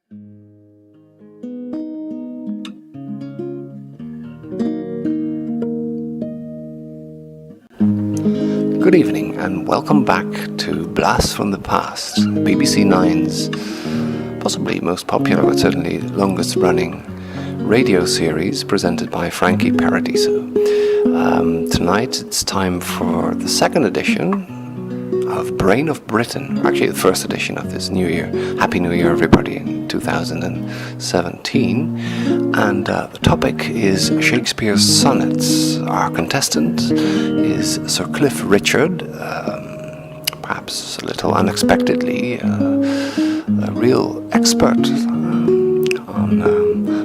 Good evening and welcome back to Blast from the Past, BBC Nine's possibly most popular but certainly longest running radio series presented by Frankie Paradiso. Tonight it's time for the second edition of Brain of Britain, actually the first edition of this new year. Happy New Year everybody in 2017. And the topic is Shakespeare's Sonnets. Our contestant is Sir Cliff Richard, perhaps a little unexpectedly, a real expert on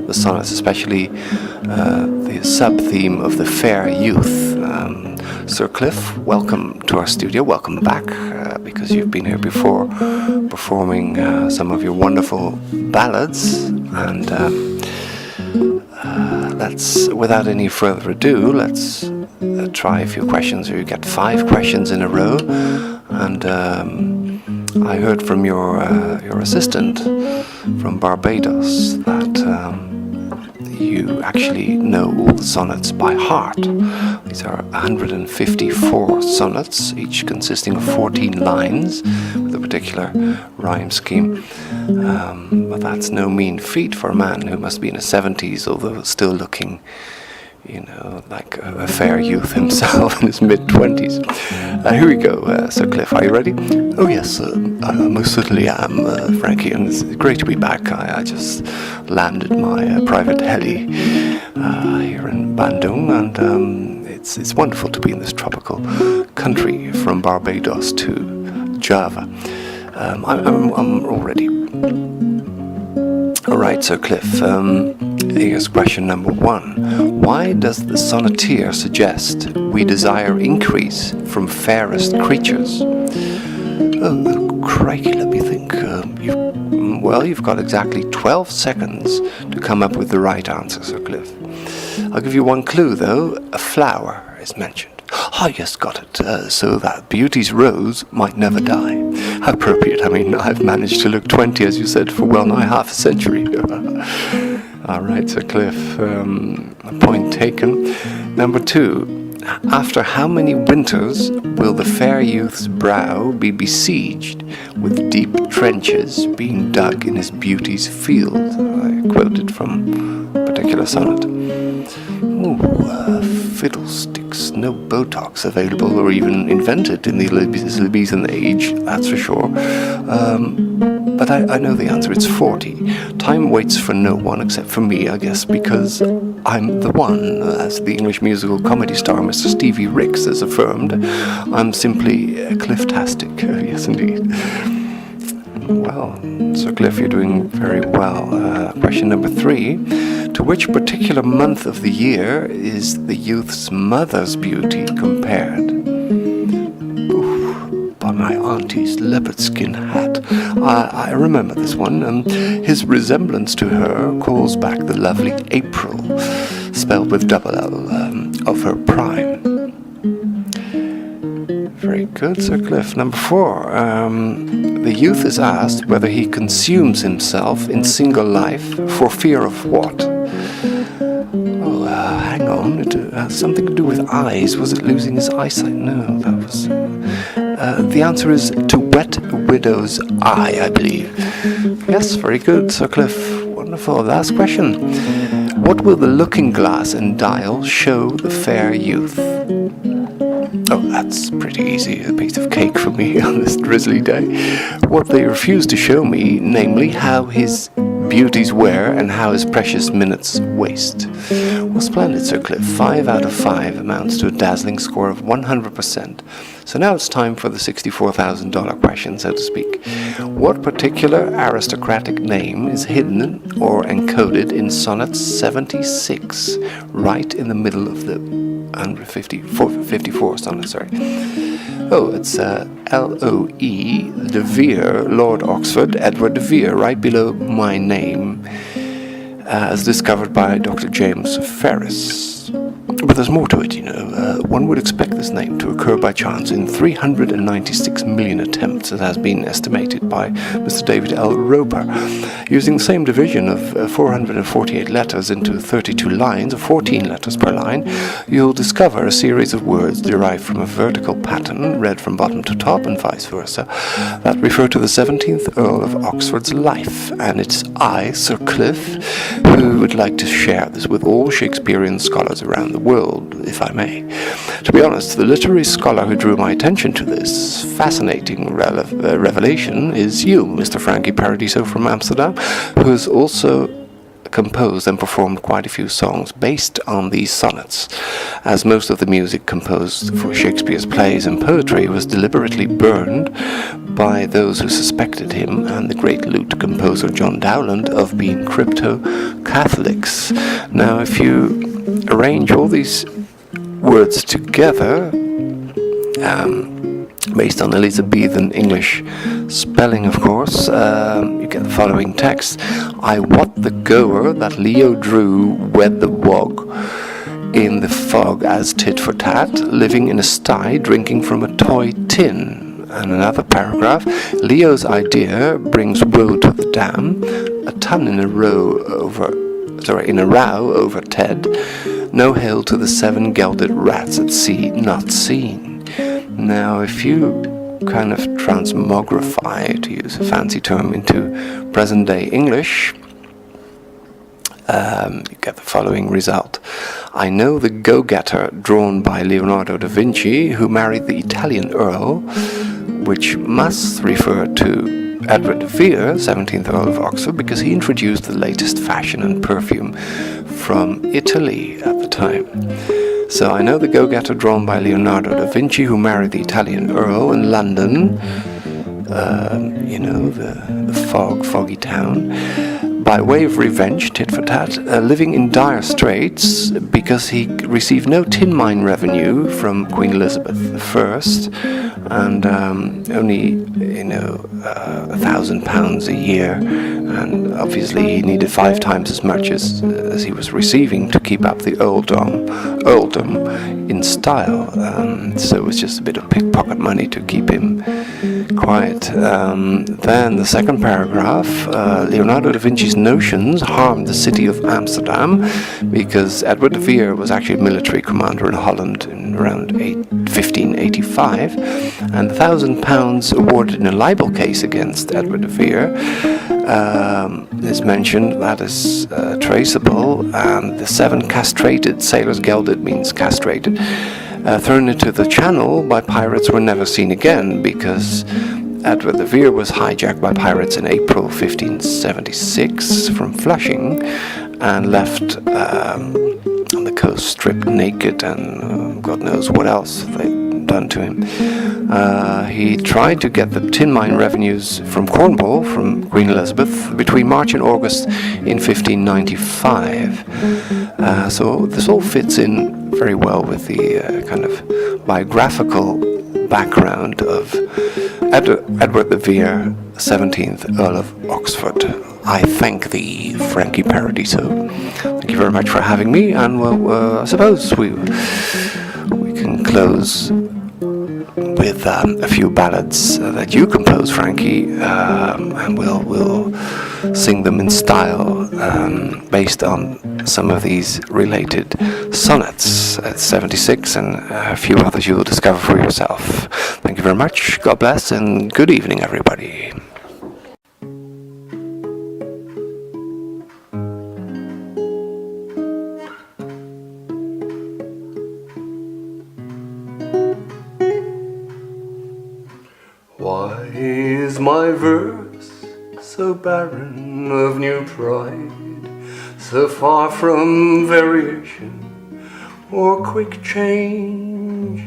the sonnets, especially the sub-theme of the fair youth. Sir Cliff, welcome to our studio. Welcome back, because you've been here before performing some of your wonderful ballads. And let's, without any further ado, let's try a few questions. You get 5 questions in a row. And I heard from your assistant from Barbados that you actually know all the sonnets by heart. These are 154 sonnets, each consisting of 14 lines with a particular rhyme scheme. But that's no mean feat for a man who must be in his 70s, although still looking, like a fair youth himself in his mid-20s. Here we go, Sir Cliff, are you ready? Oh yes, I most certainly am, Frankie, and it's great to be back. I just landed my private heli here in Bandung, and it's wonderful to be in this tropical country from Barbados to Java. I'm all ready. All right, Sir Cliff, here's question number 1. Why does the sonneteer suggest we desire increase from fairest creatures? Oh, crikey, let me think. You've got exactly 12 seconds to come up with the right answer, Sir Cliff. I'll give you one clue, though. A flower is mentioned. Ah, yes, got it. So that beauty's rose might never die. How appropriate. I mean, I've managed to look 20, as you said, for well nigh half a century. All right, Sir Cliff. Point taken. Number 2. After how many winters will the fair youth's brow be besieged with deep trenches being dug in his beauty's field? I quoted from a particular sonnet. Fiddlesticks, no Botox available or even invented in the Elizabethan age, that's for sure. But I know the answer, it's 40. Time waits for no one except for me, I guess, because I'm the one, as the English musical comedy star Mr. Stevie Ricks has affirmed. I'm simply Cliff-tastic, yes indeed. Well, Sir Cliff, you're doing very well. Question number 3. To which particular month of the year is the youth's mother's beauty compared? By my auntie's leopard skin hat. I remember this one. His resemblance to her calls back the lovely April, spelled with double L, of her prime. Very good, Sir Cliff. Number 4. The youth is asked whether he consumes himself in single life for fear of what? Hang on. It has something to do with eyes. Was it losing his eyesight? No, that was... the answer is to wet a widow's eye, I believe. Yes, very good, Sir Cliff. Wonderful. Last question. What will the looking glass and dial show the fair youth? Oh, that's pretty easy. A piece of cake for me on this drizzly day. What they refuse to show me, namely how his beauties wear and how his precious minutes waste. Well, splendid, Sir Cliff. 5 out of 5 amounts to a dazzling score of 100%. So now it's time for the $64,000 question, so to speak. What particular aristocratic name is hidden or encoded in Sonnet 76, right in the middle of the 154 sonnet, sorry. Oh, it's L.O.E. de Vere, Lord Oxford, Edward de Vere, right below my name, as discovered by Dr. James Ferris. But there's more to it, you know. One would expect this name to occur by chance in 396 million attempts, as has been estimated by Mr. David L. Roper. Using the same division of 448 letters into 32 lines, of 14 letters per line, you'll discover a series of words derived from a vertical pattern, read from bottom to top and vice versa, that refer to the 17th Earl of Oxford's life. And it's I, Sir Cliff, who would like to share this with all Shakespearean scholars around the world, if I may. To be honest, the literary scholar who drew my attention to this fascinating revelation is you, Mr. Frankie Paradiso from Amsterdam, who has also composed and performed quite a few songs based on these sonnets, as most of the music composed for Shakespeare's plays and poetry was deliberately burned by those who suspected him and the great lute composer John Dowland of being crypto-Catholics. Now, if you arrange all these words together, based on Elizabethan English spelling, of course, you get the following text. I wot the goer that Leo drew wed the wog in the fog as tit for tat, living in a sty, drinking from a toy tin. And another paragraph, Leo's idea brings woe to the dam, a ton in a row over Ted, no hail to the 7 gelded rats at sea not seen. Now, if you kind of transmogrify, to use a fancy term, into present-day English, you get the following result. I know the go-getter drawn by Leonardo da Vinci, who married the Italian Earl, which must refer to Edward de Vere, 17th Earl of Oxford, because he introduced the latest fashion and perfume from Italy at the time. So I know the go-getter drawn by Leonardo da Vinci, who married the Italian Earl in London, the foggy town, by way of revenge, tit for tat, living in dire straits because he received no tin mine revenue from Queen Elizabeth I, and only, £1,000 a year, and obviously he needed 5 times as much as he was receiving to keep up the earldom in style. So it was just a bit of pickpocket money to keep him quiet. Then the second paragraph, Leonardo da Vinci's notions harmed the city of Amsterdam because Edward de Vere was actually a military commander in Holland in around 1585, and £1,000 awarded in a libel case against Edward de Vere is mentioned. That is traceable, and the 7 castrated sailors, gelded means castrated, thrown into the channel by pirates were never seen again because Edward de Vere was hijacked by pirates in April 1576 from Flushing and left on the coast stripped naked, and God knows what else they'd done to him. He tried to get the tin mine revenues from Cornwall, from Queen Elizabeth, between March and August in 1595. So this all fits in very well with the kind of biographical background of Edward de Vere, 17th Earl of Oxford. I thank thee, Frankie Paradiso. Thank you very much for having me, and I suppose we can close with a few ballads that you composed, Frankie, and we'll sing them in style based on some of these related sonnets at 76 and a few others you will discover for yourself. Thank you very much. God bless and good evening, everybody. Why is my verse so barren of new pride, so far from variation or quick change?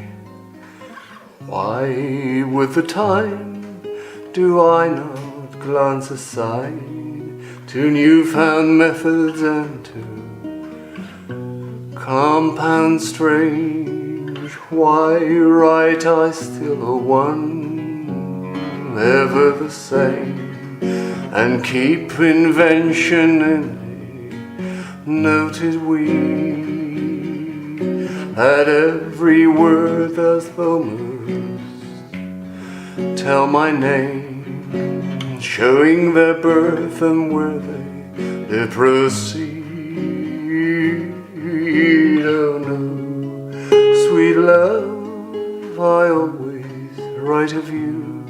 Why with the time do I not glance aside to newfound methods and to compound strange? Why write I still a one, ever the same, and keep invention in a noted weed? at every word thus thou must tell my name, showing their birth and where they did proceed. Oh no, sweet love, I always write of you,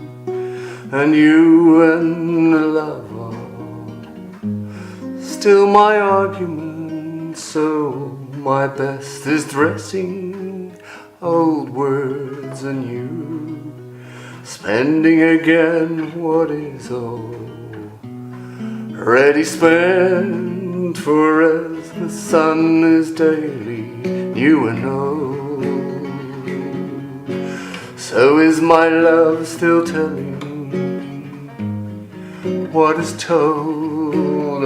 and you and love are still my argument, so my best is dressing old words anew, spending again what is already spent, for as the sun is daily new and old, so is my love still telling what is told.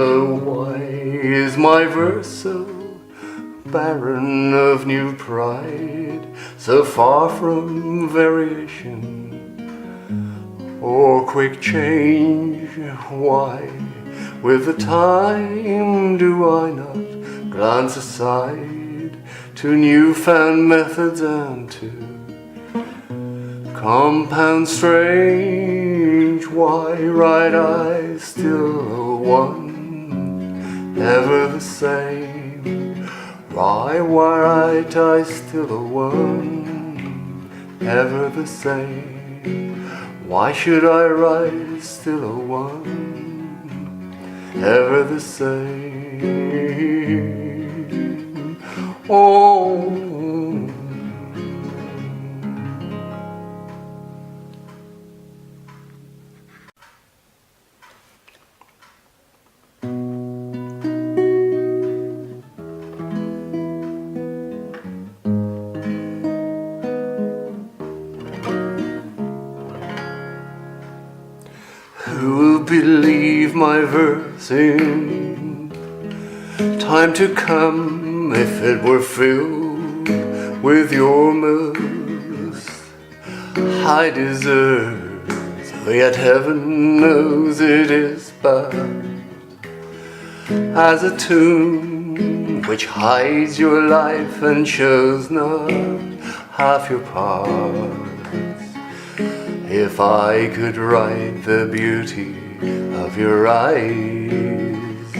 Oh, why is my verse so barren of new pride, so far from variation or quick change? Why, with the time, do I not glance aside to new-found methods and to compound strange? Why write I still one, ever the same? Why write I still one, ever the same? Why should I write still a one, ever the same? Oh, who will believe my verse in time to come, if it were filled with your most high deserts? Yet heaven knows it is but as a tomb which hides your life and shows not half your parts. If I could write the beauty of your eyes,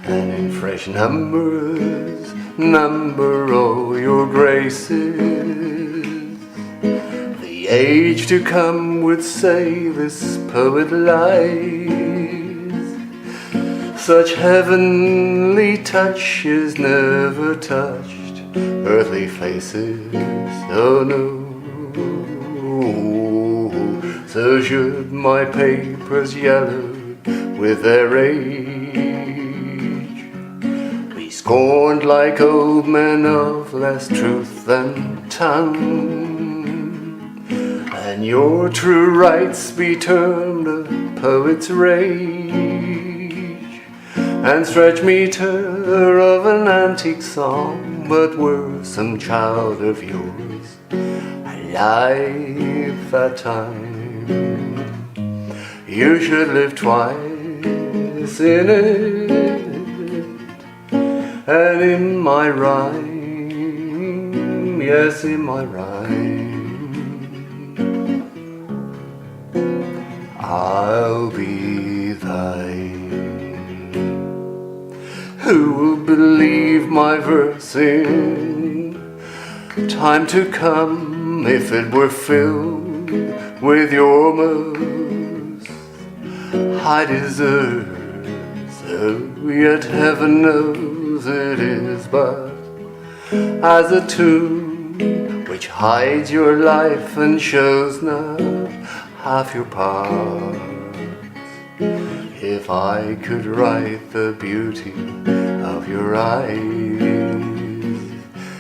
and in fresh numbers number all your graces, the age to come would say this poet lies. Such heavenly touch is never touched earthly faces, oh no. So should my papers yellowed with their age be scorned like old men of less truth than tongue, and your true rights be termed a poet's rage, and stretch meter of an antique song, but were some child of yours alive that time, you should live twice in it, and in my rhyme, yes, in my rhyme, I'll be thine. Who will believe my verse in time to come, if it were filled with your most high deserts? Oh, yet heaven knows it is but as a tomb which hides your life and shows not half your parts. If I could write the beauty of your eyes,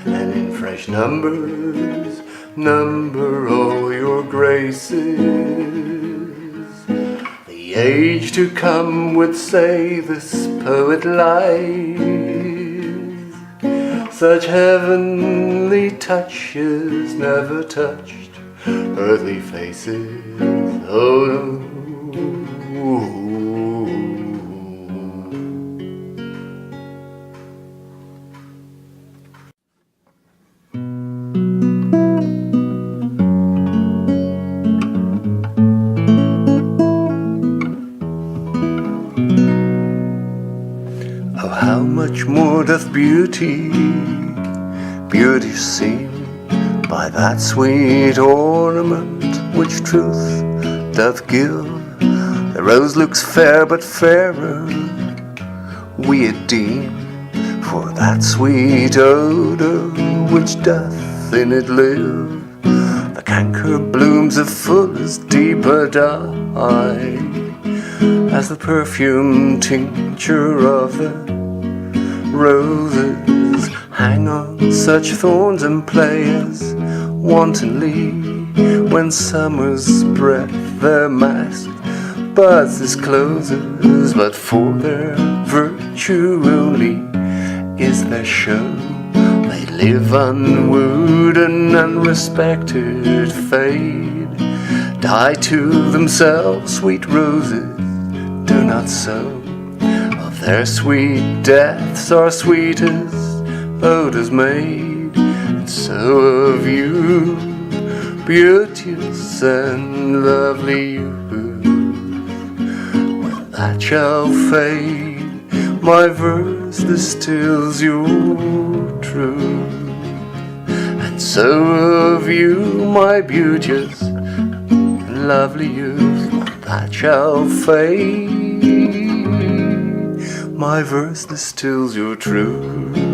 and in fresh numbers number all your graces, the age to come would say this poet lies. Such heavenly touches never touched earthly faces, oh no. doth beauty, beauty seen by that sweet ornament which truth doth give. The rose looks fair, but fairer we it deem, for that sweet odour which doth in it live. The canker blooms of fullest deeper dye, as the perfume tincture of the roses hang on such thorns and play as wantonly when summer's breath their mask buds discloses, but for their virtue only is their show. They live unwooed and unrespected, fade, die to themselves, sweet roses do not sow. Of their sweet deaths are sweetest odors made, and so of you, beauteous and lovely youth, when that shall fade, my verse distills your truth. And so of you, my beauteous and lovely youth, when that shall fade, my verse distills your truth.